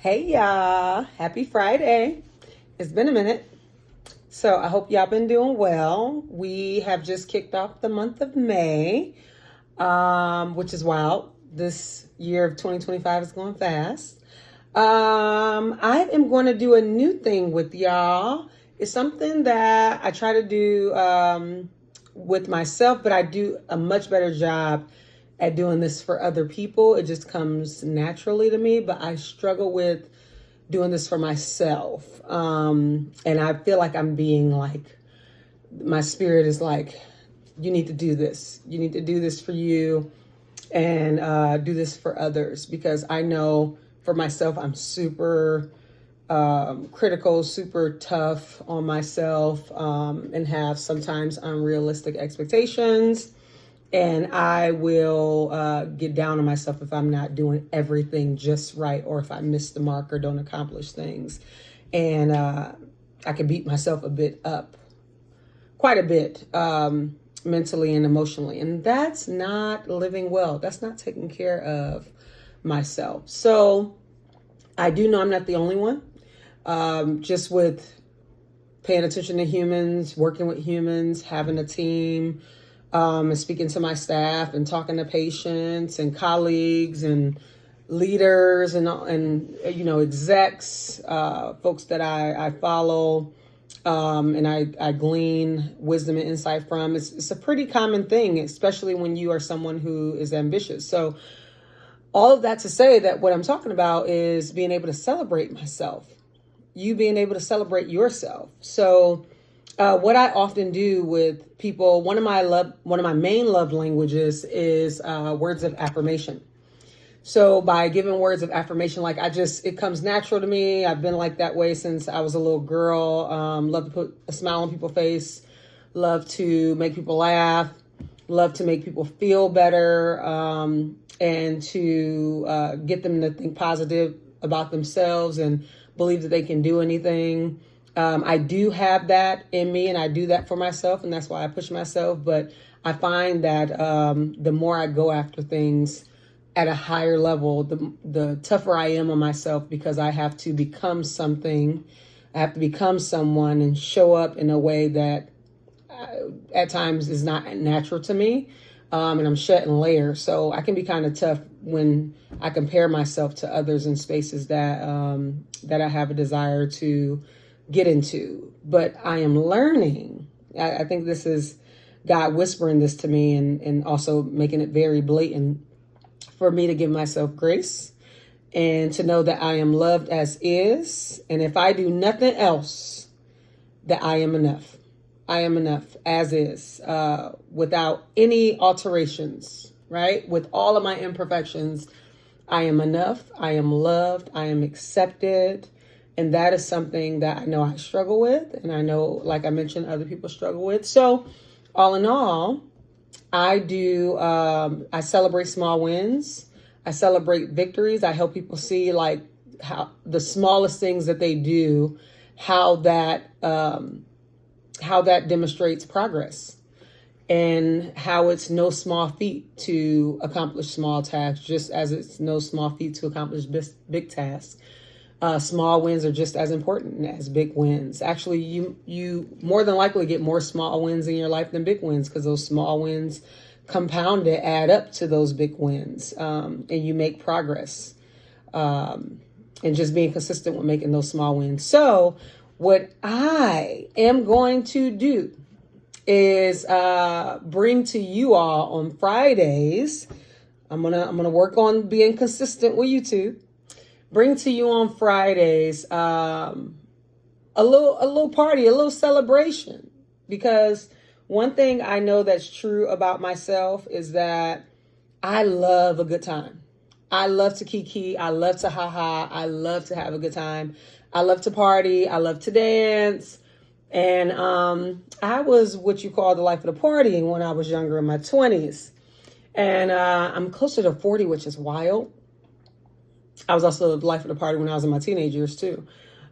Hey y'all, happy Friday. It's been a minute. So I hope y'all been doing well. We have just kicked off the month of May, which is wild. This year of 2025 is going fast. I am going to do a new thing with y'all. It's something that I try to do with myself, but I do a much better job at doing this for other people. It just comes naturally to me, but I struggle with doing this for myself. And I feel like I'm being like, my spirit is like, you need to do this. You need to do this for you and do this for others, because I know for myself, I'm super critical, super tough on myself, and have sometimes unrealistic expectations. And I will get down on myself if I'm not doing everything just right, or if I miss the mark or don't accomplish things. And I can beat myself a bit up, quite a bit, mentally and emotionally. And that's not living well. That's not taking care of myself. So I do know I'm not the only one. Just with paying attention to humans, working with humans, having a team, and speaking to my staff and talking to patients and colleagues and leaders and execs, folks that I follow, and I glean wisdom and insight from. It's a pretty common thing, especially when you are someone who is ambitious. So all of that to say that what I'm talking about is being able to celebrate myself, you being able to celebrate yourself. So what I often do with people, one of my main love languages is words of affirmation. So by giving words of affirmation, it comes natural to me. I've been like that way since I was a little girl. Love to put a smile on people's face, love to make people laugh, love to make people feel better, and to get them to think positive about themselves and believe that they can do anything. I do have that in me, and I do that for myself, and that's why I push myself. But I find that the more I go after things at a higher level, the tougher I am on myself, because I have to become something. I have to become someone and show up in a way that at times is not natural to me. And I'm shedding layers. So I can be kind of tough when I compare myself to others in spaces that I have a desire to get into. But I am learning. I think this is God whispering this to me, and also making it very blatant for me to give myself grace and to know that I am loved as is. And if I do nothing else, that I am enough. I am enough as is, without any alterations, right? With all of my imperfections, I am enough. I am loved. I am accepted. And that is something that I know I struggle with. And I know, like I mentioned, other people struggle with. So all in all, I celebrate small wins. I celebrate victories. I help people see how the smallest things that they do, how that demonstrates progress, and how it's no small feat to accomplish small tasks, just as it's no small feat to accomplish big tasks. Small wins are just as important as big wins. Actually, you more than likely get more small wins in your life than big wins, because those small wins compounded add up to those big wins, and you make progress. And just being consistent with making those small wins. So what I am going to do is bring to you all on Fridays. I'm gonna work on being consistent with YouTube. Bring to you on Fridays a little party, a little celebration. Because one thing I know that's true about myself is that I love a good time. I love to kiki. I love to ha. I love to have a good time. I love to party. I love to dance. And I was what you call the life of the party when I was younger, in my 20s. And I'm closer to 40, which is wild. I was also the life of the party when I was in my teenage years too.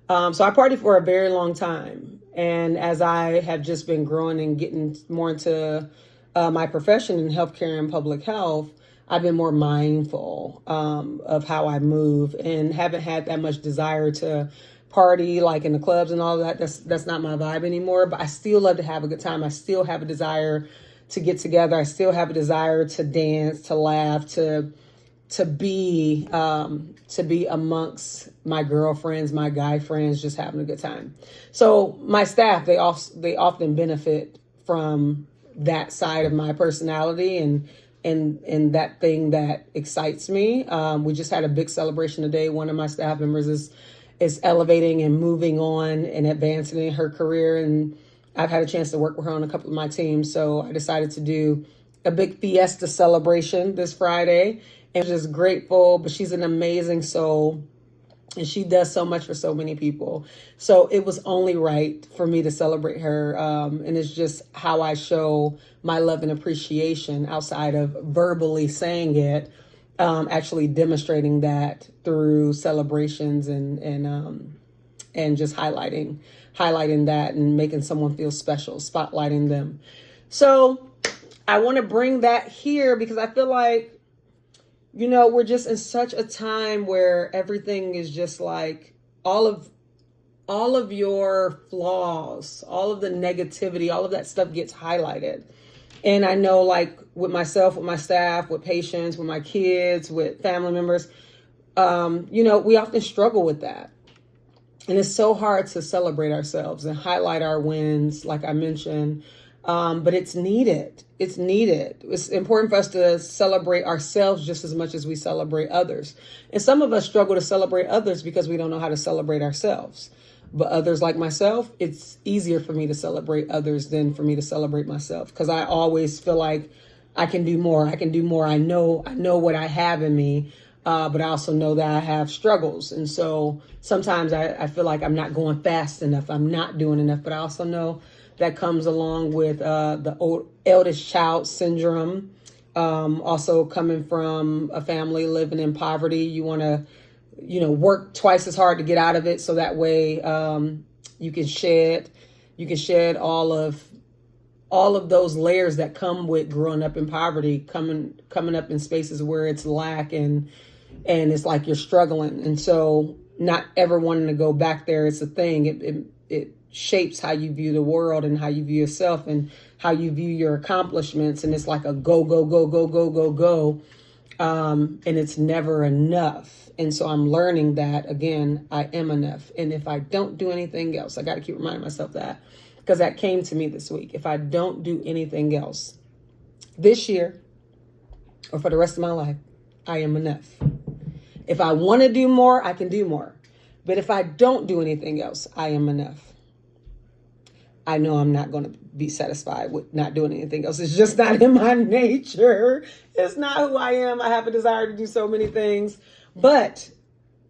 So I partied for a very long time. And as I have just been growing and getting more into my profession in healthcare and public health, I've been more mindful of how I move, and haven't had that much desire to party like in the clubs and all that. That's not my vibe anymore. But I still love to have a good time. I still have a desire to get together. I still have a desire to dance, to laugh, to be amongst my girlfriends, my guy friends, just having a good time. So my staff, they often benefit from that side of my personality and that thing that excites me. We just had a big celebration today. One of my staff members is elevating and moving on and advancing in her career, and I've had a chance to work with her on a couple of my teams. So I decided to do a big fiesta celebration this Friday. And just grateful, but she's an amazing soul and she does so much for so many people. So it was only right for me to celebrate her. And it's just how I show my love and appreciation outside of verbally saying it, actually demonstrating that through celebrations and just highlighting that and making someone feel special, spotlighting them. So I want to bring that here because I feel like, we're just in such a time where everything is just like all of your flaws, all of the negativity, all of that stuff gets highlighted. And I know, like with myself, with my staff, with patients, with my kids, with family members, we often struggle with that. And it's so hard to celebrate ourselves and highlight our wins, like I mentioned. But it's needed. It's needed. It's important for us to celebrate ourselves just as much as we celebrate others. And some of us struggle to celebrate others because we don't know how to celebrate ourselves. But others like myself, it's easier for me to celebrate others than for me to celebrate myself because I always feel like I can do more. I can do more. I know what I have in me, but I also know that I have struggles. And so sometimes I feel like I'm not going fast enough. I'm not doing enough. But I also know that comes along with the eldest child syndrome. Also coming from a family living in poverty, you want to, work twice as hard to get out of it. So that way you can shed all of those layers that come with growing up in poverty, coming up in spaces where it's lack and it's like you're struggling. And so not ever wanting to go back there, it's a thing. It shapes how you view the world and how you view yourself and how you view your accomplishments. And it's like a go, go, go, go, go, go, go. And it's never enough. And so I'm learning that, again, I am enough. And if I don't do anything else, I got to keep reminding myself that because that came to me this week. If I don't do anything else this year or for the rest of my life, I am enough. If I want to do more, I can do more. But if I don't do anything else, I am enough. I know I'm not going to be satisfied with not doing anything else. It's just not in my nature. It's not who I am. I have a desire to do so many things. But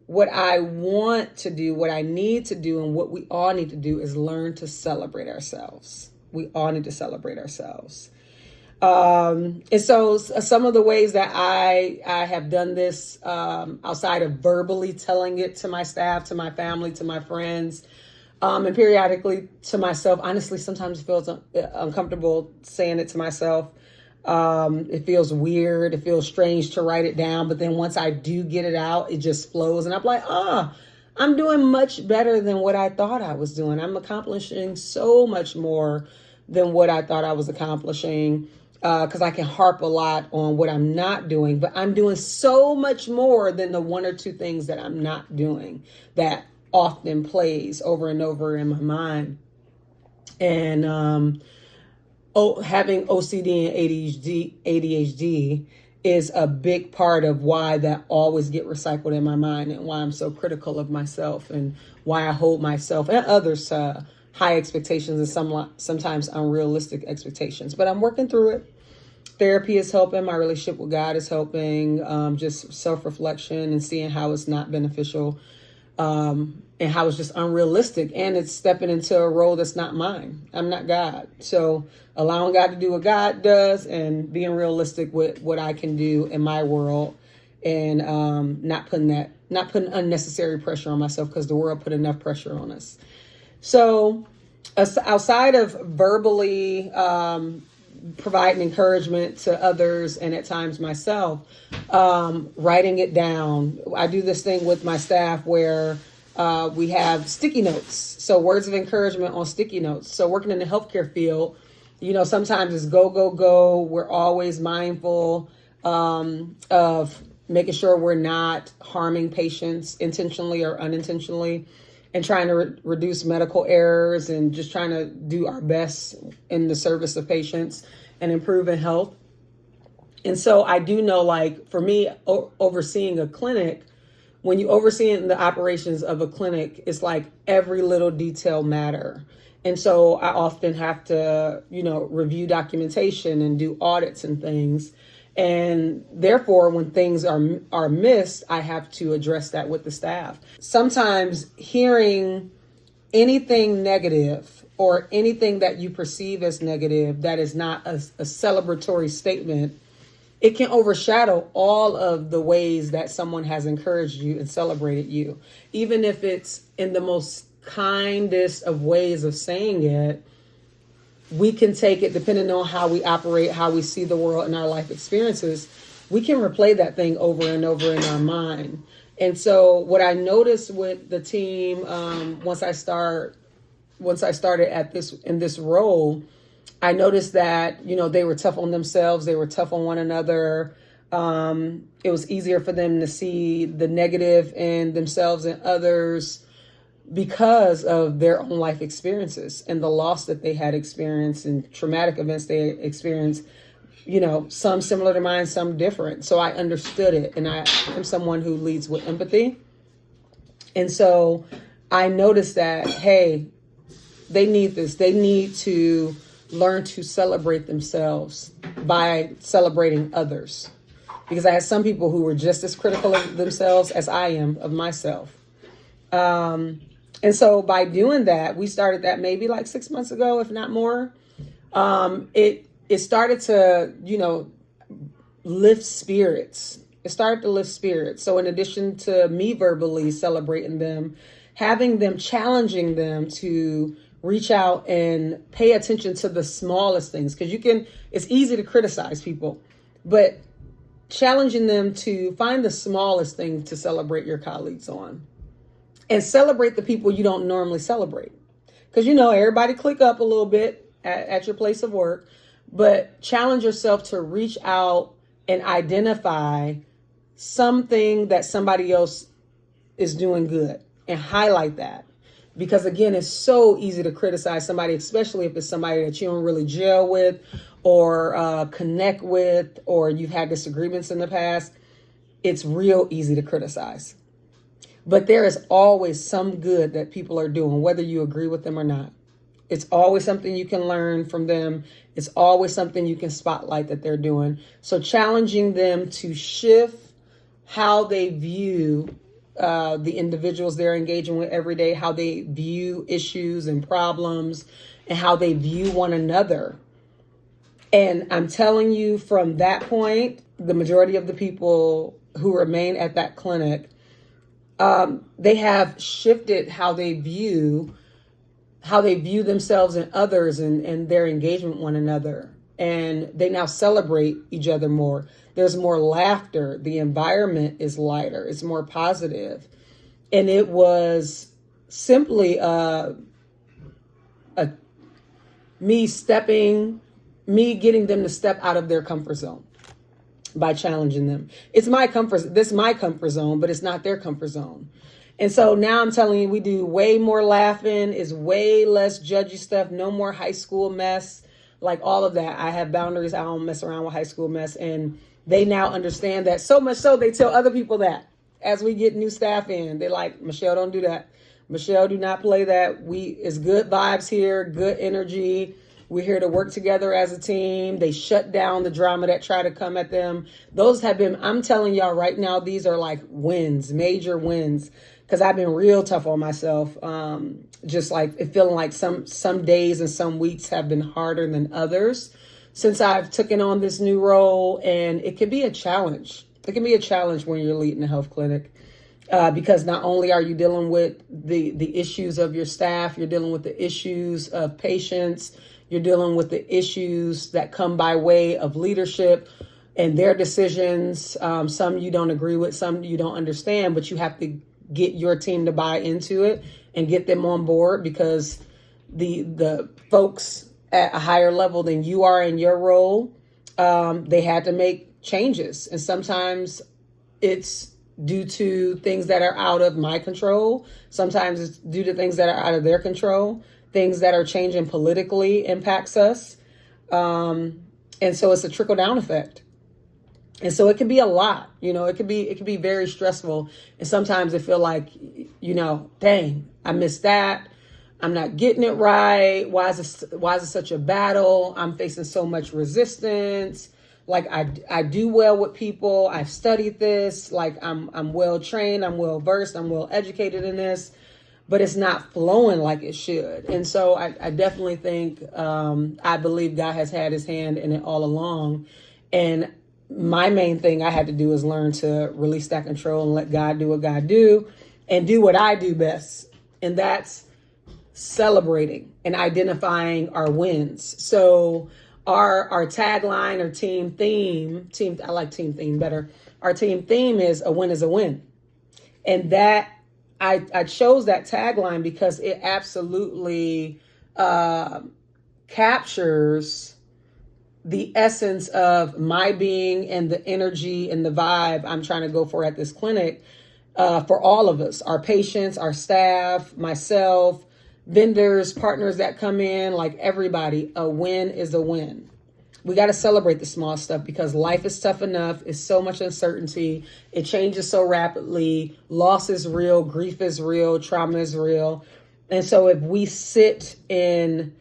what I want to do, what I need to do, and what we all need to do is learn to celebrate ourselves. We all need to celebrate ourselves. And so some of the ways that I have done this outside of verbally telling it to my staff, to my family, to my friends, and periodically to myself. Honestly, sometimes it feels uncomfortable saying it to myself. It feels weird. It feels strange to write it down. But then once I do get it out, it just flows. And I'm like, I'm doing much better than what I thought I was doing. I'm accomplishing so much more than what I thought I was accomplishing. Because I can harp a lot on what I'm not doing. But I'm doing so much more than the one or two things that I'm not doing that often plays over and over in my mind. And having OCD and ADHD is a big part of why that always get recycled in my mind and why I'm so critical of myself and why I hold myself and others to high expectations and sometimes unrealistic expectations. But I'm working through it. Therapy is helping. My relationship with God is helping. Just self-reflection and seeing how it's not beneficial. And how it's just unrealistic and it's stepping into a role that's not mine. I'm not God. So allowing God to do what God does and being realistic with what I can do in my world and not putting unnecessary pressure on myself because the world put enough pressure on us. So outside of verbally providing encouragement to others and at times myself, writing it down. I do this thing with my staff where we have sticky notes. So words of encouragement on sticky notes. So working in the healthcare field, sometimes it's go, go, go. We're always mindful of making sure we're not harming patients intentionally or unintentionally, and trying to reduce medical errors and just trying to do our best in the service of patients and improving health. And so I do know, like, for me, overseeing a clinic, when you oversee the operations of a clinic, it's like every little detail matter. And so I often have to, review documentation and do audits and things. And therefore, when things are missed, I have to address that with the staff. Sometimes hearing anything negative or anything that you perceive as negative that is not a celebratory statement, it can overshadow all of the ways that someone has encouraged you and celebrated you. Even if it's in the most kindest of ways of saying it, we can take it, depending on how we operate, how we see the world and our life experiences, we can replay that thing over and over in our mind. And so what I noticed with the team, once I started in this role, I noticed that, they were tough on themselves. They were tough on one another. It was easier for them to see the negative in themselves and others because of their own life experiences and the loss that they had experienced and traumatic events they experienced, some similar to mine, some different. So I understood it. And I am someone who leads with empathy. And so I noticed that, hey, they need this. They need to learn to celebrate themselves by celebrating others. Because I had some people who were just as critical of themselves as I am of myself. And so by doing that, we started that maybe like 6 months ago, if not more. It started to, lift spirits. It started to lift spirits. So in addition to me verbally celebrating them, having them, challenging them to reach out and pay attention to the smallest things. Because it's easy to criticize people, but challenging them to find the smallest thing to celebrate your colleagues on. And celebrate the people you don't normally celebrate. Because, everybody click up a little bit at your place of work, but challenge yourself to reach out and identify something that somebody else is doing good and highlight that. Because, again, it's so easy to criticize somebody, especially if it's somebody that you don't really gel with or connect with, or you've had disagreements in the past. It's real easy to criticize. But there is always some good that people are doing, whether you agree with them or not. It's always something you can learn from them. It's always something you can spotlight that they're doing. So challenging them to shift how they view the individuals they're engaging with every day, how they view issues and problems, and how they view one another. And I'm telling you, from that point, the majority of the people who remain at that clinic, they have shifted how they view themselves and others and their engagement with one another. And they now celebrate each other more. There's more laughter. The environment is lighter. It's more positive. And it was simply me getting them to step out of their comfort zone by challenging them. This is my comfort zone, but it's not their comfort zone. And so now I'm telling you, we do way more laughing, is way less judgy stuff, no more high school mess, like all of that. I have boundaries. I don't mess around with high school mess. And they now understand that, so much so they tell other people that as we get new staff in, they're like, Michelle, don't do that. Michelle, do not play that. It's good vibes here, good energy. We're here to work together as a team. They shut down the drama that try to come at them. Those have been, I'm telling y'all right now, these are like wins, major wins. Because I've been real tough on myself. Just like it feeling like some days and some weeks have been harder than others since I've taken on this new role. And it can be a challenge. It can be a challenge when you're leading a health clinic. Because not only are you dealing with the issues of your staff, you're dealing with the issues of patients. You're dealing with the issues that come by way of leadership and their decisions. Some you don't agree with, some you don't understand, but you have to get your team to buy into it and get them on board, because the folks at a higher level than you are in your role, they had to make changes. And sometimes it's due to things that are out of my control. Sometimes it's due to things that are out of their control. Things that are changing politically impacts us. And so it's a trickle down effect. And so it can be a lot, it could be very stressful. And sometimes it feel like, dang, I missed that. I'm not getting it right. Why is it such a battle? I'm facing so much resistance. Like I do well with people. I've studied this. Like I'm well trained. I'm well versed. I'm well educated in this, but it's not flowing like it should. And so I definitely think, I believe God has had his hand in it all along. And my main thing I had to do is learn to release that control and let God do what God do and do what I do best. And that's celebrating and identifying our wins. So our tagline or team, I like team theme better. Our team theme is a win is a win. And that I chose that tagline because it absolutely captures the essence of my being and the energy and the vibe I'm trying to go for at this clinic, for all of us, our patients, our staff, myself, vendors, partners that come in, like everybody. A win is a win. We got to celebrate the small stuff because life is tough enough. It's so much uncertainty. It changes so rapidly. Loss is real. Grief is real. Trauma is real. And so if we sit in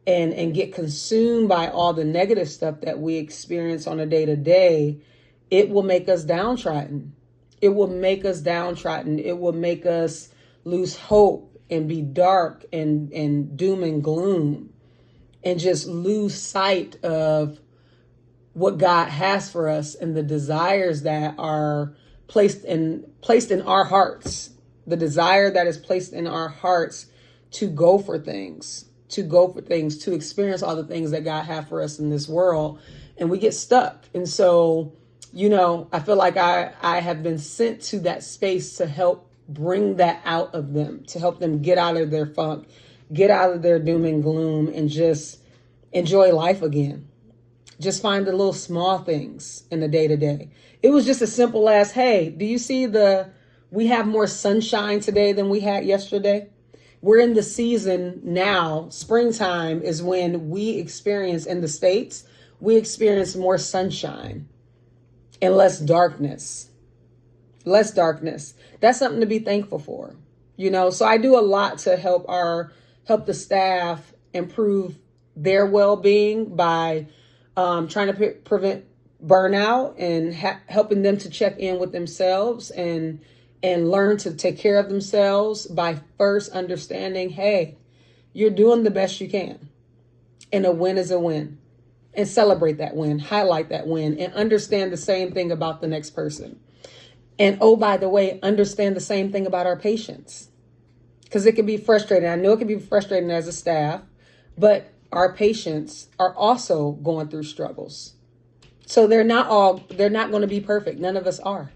and get consumed by all the negative stuff that we experience on a day-to-day, it will make us downtrodden. It will make us downtrodden. It will make us lose hope and be dark and doom and gloom and just lose sight of what God has for us and the desires that are placed in our hearts, the desire that is placed in our hearts to go for things, to experience all the things that God has for us in this world. And we get stuck. And so, I feel like I have been sent to that space to help bring that out of them, to help them get out of their funk, get out of their doom and gloom, and just enjoy life again. Just find the little small things in the day-to-day. It was just as simple as, hey, do you see we have more sunshine today than we had yesterday? We're in the season now. Springtime is when we experience, in the States, we experience more sunshine and less darkness. Less darkness. That's something to be thankful for. So I do a lot to help the staff improve their well-being by trying to prevent burnout and helping them to check in with themselves and learn to take care of themselves by first understanding, hey, you're doing the best you can. And a win is a win. And celebrate that win, highlight that win, and understand the same thing about the next person. And oh, by the way, understand the same thing about our patients. Because it can be frustrating. I know it can be frustrating as a staff, but our patients are also going through struggles. So they're not going to be perfect. None of us are.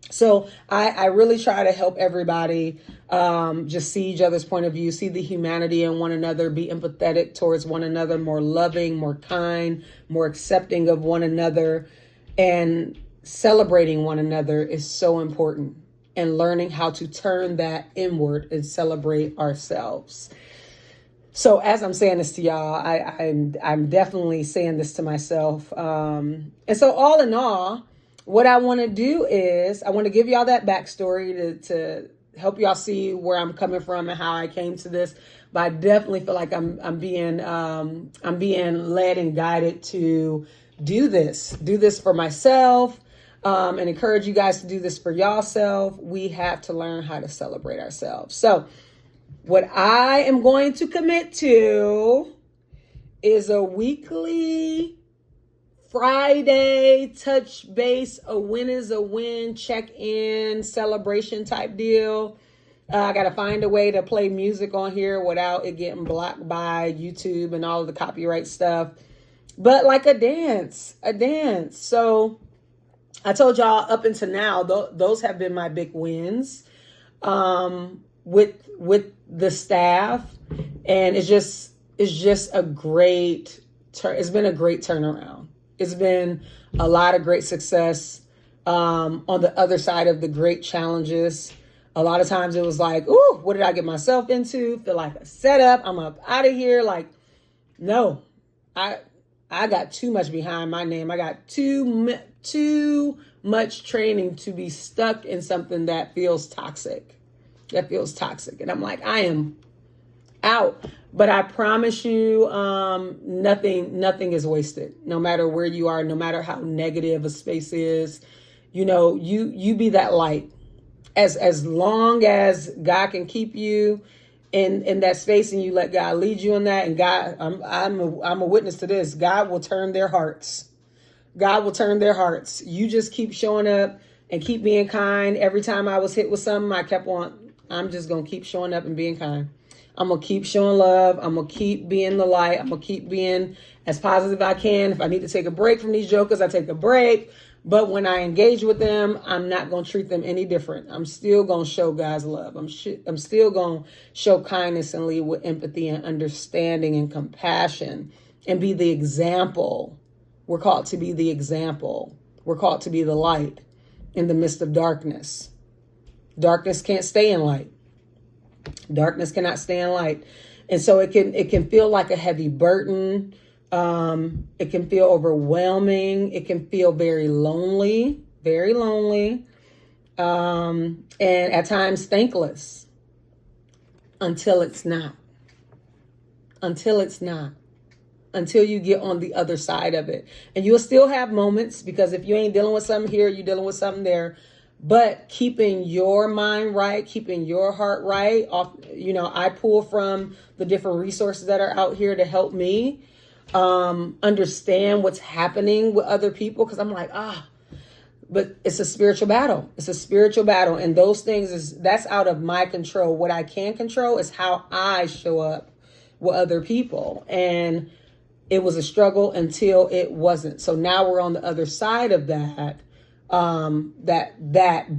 So I really try to help everybody just see each other's point of view, see the humanity in one another, be empathetic towards one another, more loving, more kind, more accepting of one another, and celebrating one another is so important, and learning how to turn that inward and celebrate ourselves. So as I'm saying this to y'all, I'm definitely saying this to myself. And so all in all, what I want to do is I want to give y'all that backstory to help y'all see where I'm coming from and how I came to this. But I definitely feel like I'm being led and guided to do this for myself, and encourage you guys to do this for yourself. We have to learn how to celebrate ourselves. So what I am going to commit to is a weekly Friday touch base, a win is a win, check in, celebration type deal. I got to find a way to play music on here without it getting blocked by YouTube and all of the copyright stuff. But like a dance. So I told y'all up until now, those have been my big wins with the staff. And it's just a great, it's been a great turnaround. It's been a lot of great success on the other side of the great challenges. A lot of times it was like, ooh, what did I get myself into? Feel like a setup. I'm up out of here. Like, no, I got too much behind my name. I got too much training to be stuck in something that feels toxic. And I'm like, I am out. But I promise you, nothing is wasted. No matter where you are, no matter how negative a space is, you be that light. As long as God can keep you in that space and you let God lead you in that, and God, I'm a witness to this. God will turn their hearts. You just keep showing up and keep being kind. Every time I was hit with something, I'm just going to keep showing up and being kind. I'm going to keep showing love. I'm going to keep being the light. I'm going to keep being as positive as I can. If I need to take a break from these jokers, I take a break. But when I engage with them, I'm not going to treat them any different. I'm still going to show God's love. I'm still going to show kindness and lead with empathy and understanding and compassion and be the example. We're called to be the example. We're called to be the light in the midst of darkness. Darkness can't stay in light. Darkness cannot stay in light. And so it can feel like a heavy burden. It can feel overwhelming. It can feel very lonely. And at times thankless until it's not. Until you get on the other side of it. And you'll still have moments, because if you ain't dealing with something here, you're dealing with something there. But keeping your mind right, keeping your heart right. I pull from the different resources that are out here to help me understand what's happening with other people. Because I'm like, but it's a spiritual battle. And those things that's out of my control. What I can control is how I show up with other people. And it was a struggle until it wasn't. So now we're on the other side of that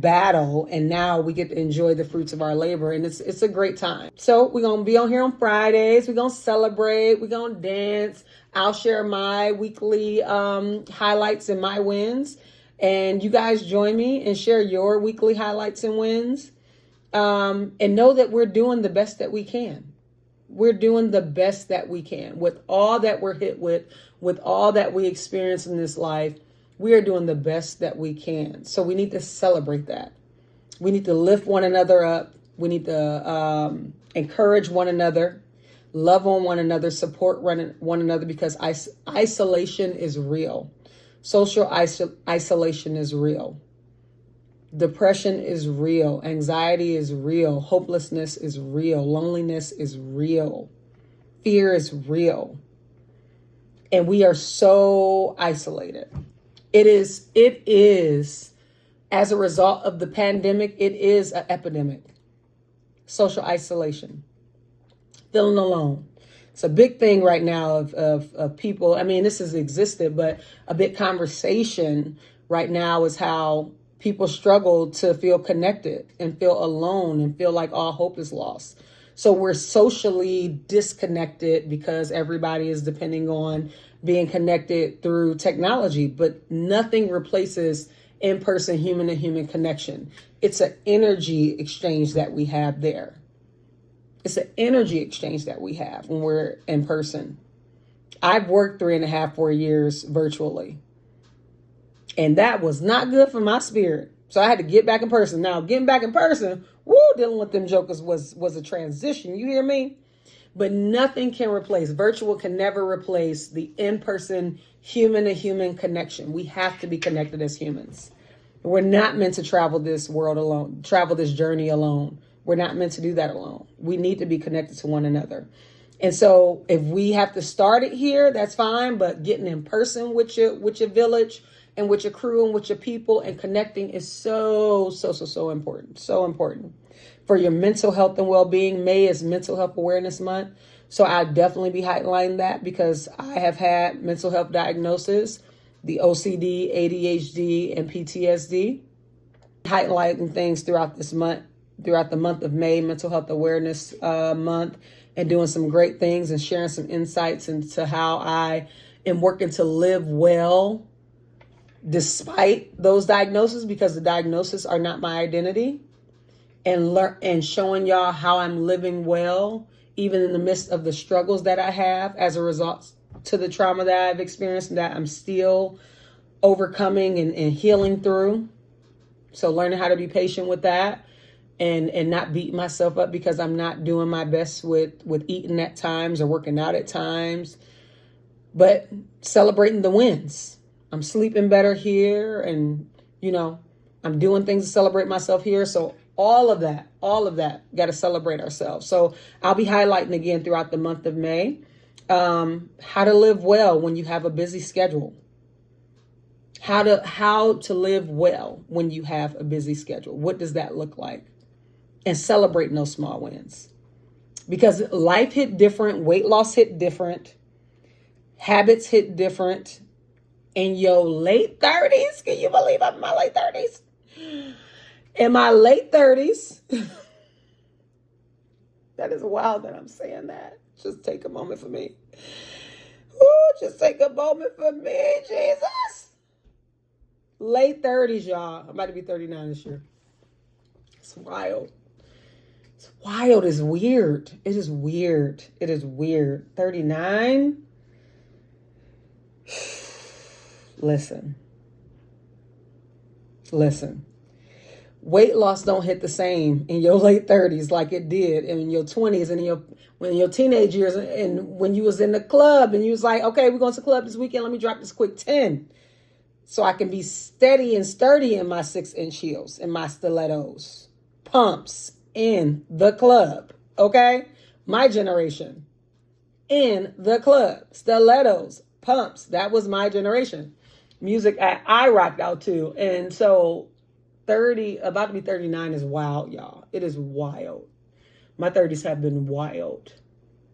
battle, and now we get to enjoy the fruits of our labor, and it's a great time. So we're gonna be on here on Fridays. We're gonna celebrate. We're gonna dance. I'll share my weekly highlights and my wins, and you guys join me and share your weekly highlights and wins, and know that we're doing the best that we can. We're doing the best that we can with all that we're hit with all that we experience in this life. We are doing the best that we can. So we need to celebrate that. We need to lift one another up. We need to encourage one another, love on one another, support one another, because isolation is real. Social isolation is real. Depression is real. Anxiety is real. Hopelessness is real. Loneliness is real. Fear is real. And we are so isolated. It is, as a result of the pandemic, it is an epidemic. Social isolation. Feeling alone. It's a big thing right now of people. I mean, this has existed, but a big conversation right now is how people struggle to feel connected and feel alone and feel like all hope is lost. So we're socially disconnected because everybody is depending on being connected through technology, but nothing replaces in-person human-to-human connection. It's an energy exchange that we have there. It's an energy exchange that we have when we're in person. I've worked 3.5, 4 years virtually, and that was not good for my spirit. So I had to get back in person. Now, getting back in person, dealing with them jokers was a transition. You hear me? But nothing can replace, virtual can never replace the in-person human-to-human connection. We have to be connected as humans. We're not meant to travel this world alone, travel this journey alone. We're not meant to do that alone. We need to be connected to one another. And so if we have to start it here, that's fine. But getting in person with your village and with your crew and with your people and connecting is so important. So important. for your mental health and well-being. May is Mental Health Awareness Month. So I'll definitely be highlighting that because I have had mental health diagnosis, the OCD, ADHD, and PTSD. Highlighting things throughout this month, throughout the month of May, Mental Health Awareness Month, and doing some great things and sharing some insights into how I am working to live well despite those diagnoses, because the diagnoses are not my identity, and showing y'all how I'm living well, even in the midst of the struggles that I have as a result to the trauma that I've experienced and that I'm still overcoming and healing through. So learning how to be patient with that and not beat myself up because I'm not doing my best with eating at times or working out at times, but celebrating the wins. I'm sleeping better here, and, I'm doing things to celebrate myself here. So all of that, got to celebrate ourselves. So I'll be highlighting again throughout the month of May, how to live well when you have a busy schedule. How to live well when you have a busy schedule. What does that look like? And celebrating those small wins. Because life hit different, weight loss hit different, habits hit different. In your late 30s, can you believe I'm in my late 30s? In my late 30s, that is wild that I'm saying that. Just take a moment for me. Ooh, just take a moment for me, Jesus. Late 30s, y'all. I'm about to be 39 this year. It's wild. It's wild. It's weird. It is weird. It is weird. 39. Listen. Weight loss don't hit the same in your late 30s like it did in your 20s and in your teenage years, and when you was in the club and you was like, okay, we're going to the club this weekend. Let me drop this quick 10 so I can be steady and sturdy in my 6-inch heels and my stilettos, pumps in the club. Okay, my generation in the club, stilettos, pumps. That was my generation. Music I rocked out to. And so 30, about to be 39 is wild, y'all. It is wild. My 30s have been wild.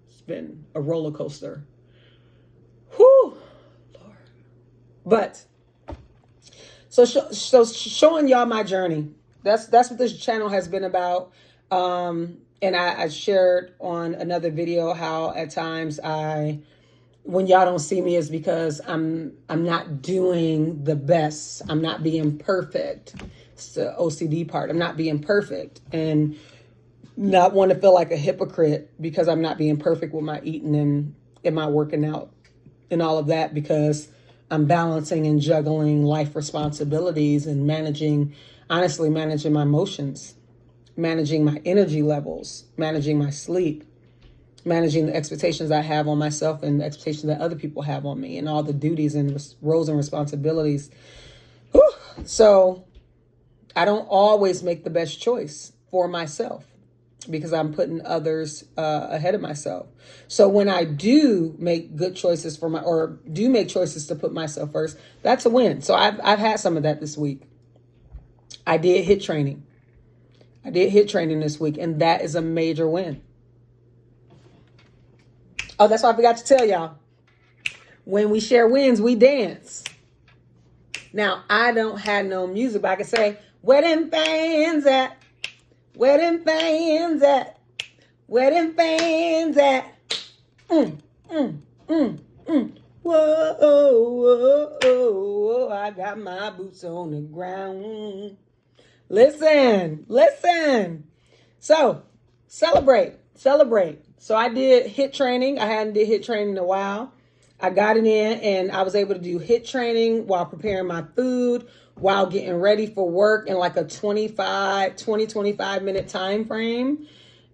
It's been a roller coaster. Whew, Lord. But so showing y'all my journey. That's what this channel has been about. And I shared on another video how at times when y'all don't see me is because I'm not doing the best. I'm not being perfect. It's the OCD part. I'm not being perfect, and not want to feel like a hypocrite because I'm not being perfect with my eating and my working out and all of that, because I'm balancing and juggling life responsibilities and managing my emotions, managing my energy levels, managing my sleep, managing the expectations I have on myself and the expectations that other people have on me, and all the duties and roles and responsibilities. Whew. So I don't always make the best choice for myself because I'm putting others ahead of myself. So when I do make good choices do make choices to put myself first, that's a win. So I've had some of that this week. I did HIIT training. This week, and that is a major win. Oh, that's what I forgot to tell y'all. When we share wins, we dance. Now, I don't have no music, but I can say, where them fans at? Where them fans at? Where them fans at? Whoa, whoa, whoa, I got my boots on the ground. Listen. So, celebrate. So I did HIIT training. I hadn't did HIIT training in a while. I got it in, and I was able to do HIIT training while preparing my food, while getting ready for work in like a 25 minute time frame.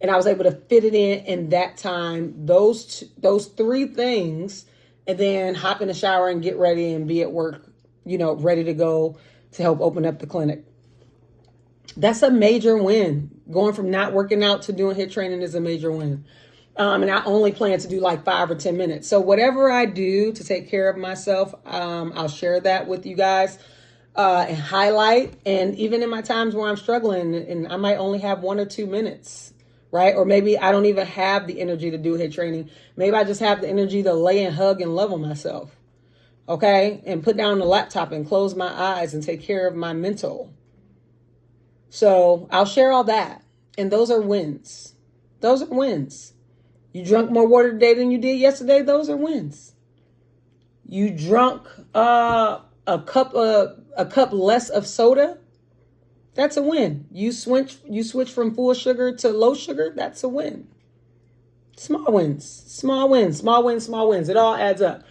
And I was able to fit it in that time, those three things, and then hop in the shower and get ready and be at work, ready to go to help open up the clinic. That's a major win. Going from not working out to doing HIIT training is a major win. And I only plan to do like 5 or 10 minutes. So whatever I do to take care of myself, I'll share that with you guys. and highlight. And even in my times where I'm struggling and I might only have 1 or 2 minutes, right? Or maybe I don't even have the energy to do HIIT training. Maybe I just have the energy to lay and hug and love on myself. Okay? And put down the laptop and close my eyes and take care of my mental. So I'll share all that. And those are wins. Those are wins. You drank more water today than you did yesterday. Those are wins. You drunk a cup less of soda. That's a win. You switch from full sugar to low sugar. That's a win. Small wins, small wins, small wins, small wins. It all adds up.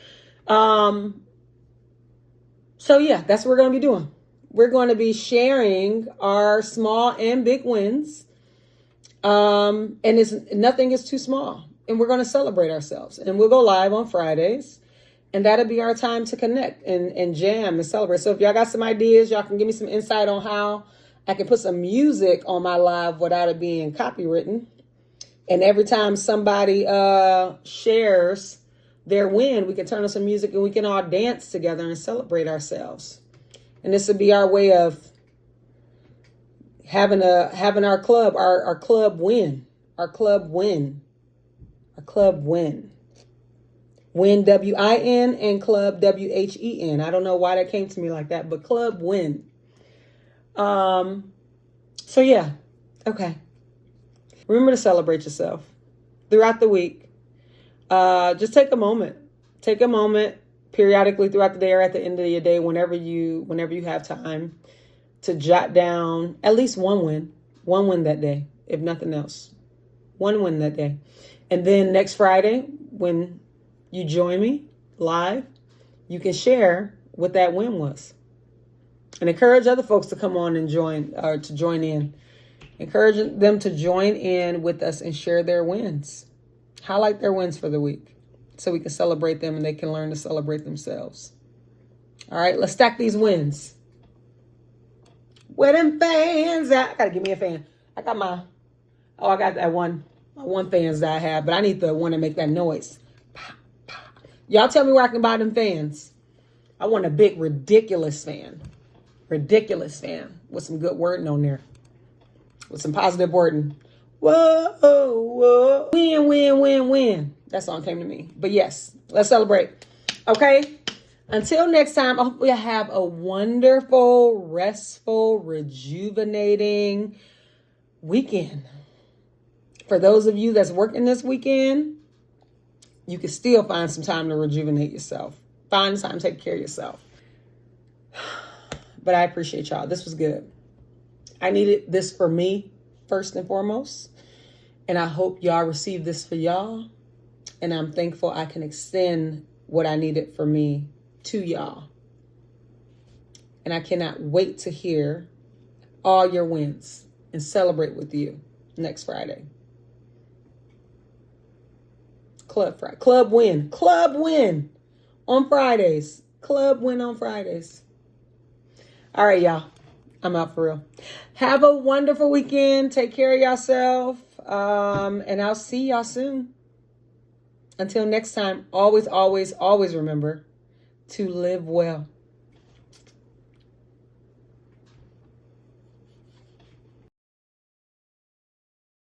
So yeah, that's what we're going to be doing. We're going to be sharing our small and big wins. And nothing is too small. And we're going to celebrate ourselves. And we'll go live on Fridays. And that'll be our time to connect and jam and celebrate. So if y'all got some ideas, y'all can give me some insight on how I can put some music on my live without it being copywritten. And every time somebody shares their win, we can turn on some music and we can all dance together and celebrate ourselves. And this would be our way of having our club, our club win, our club win, our club win. Win, W-I-N, and club, W-H-E-N. I don't know why that came to me like that, but club win. So yeah, okay. Remember to celebrate yourself throughout the week. Just take a moment. Take a moment periodically throughout the day or at the end of your day, whenever you have time, to jot down at least one win that day, if nothing else. One win that day. And then next Friday, when you join me live, you can share what that win was. And encourage other folks to come on and join in. Encourage them to join in with us and share their wins. Highlight their wins for the week so we can celebrate them and they can learn to celebrate themselves. All right, let's stack these wins. Where them fans at? I gotta give me a fan. I got that one. My one fans that I have, but I need the one to make that noise. Y'all tell me where I can buy them fans. I want a big, ridiculous fan. Ridiculous fan with some good wording on there. With some positive wording. Whoa, whoa. Win, win, win, win. That song came to me. But yes, let's celebrate. Okay? Until next time, I hope you have a wonderful, restful, rejuvenating weekend. For those of you that's working this weekend, you can still find some time to rejuvenate yourself. Find time to take care of yourself. But I appreciate y'all. This was good. I needed this for me, first and foremost. And I hope y'all receive this for y'all. And I'm thankful I can extend what I needed for me to y'all. And I cannot wait to hear all your wins and celebrate with you next Friday. Club win on Fridays. Club win on Fridays. All right, y'all. I'm out for real. Have a wonderful weekend. Take care of yourself. And I'll see y'all soon. Until next time, always, always, always remember to live well.